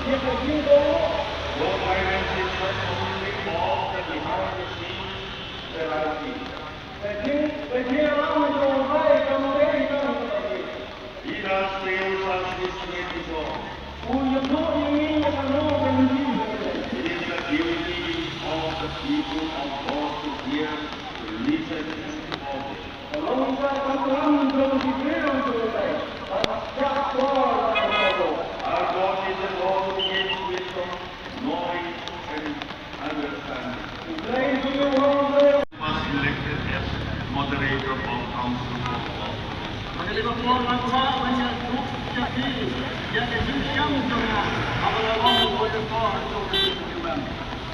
Your finances are only all the behind the scenes reality. He does fails us this way before. It is the duty of the people of God to hear, to listen, and to obey. Our God is a God who gives wisdom, knowledge, and understanding. Was elected as moderator of Council of God.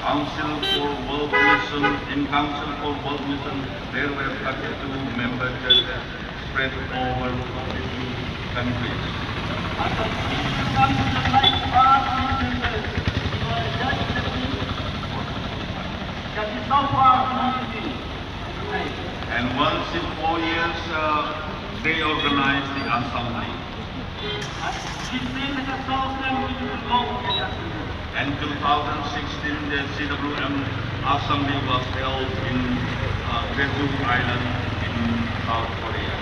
Council for World Mission, in Council for World Mission, there were 32 member churches spread over 42 countries. And once in 4 years, they organized the assembly. And 2016, the CWM assembly was held in Jeju Island in South Korea.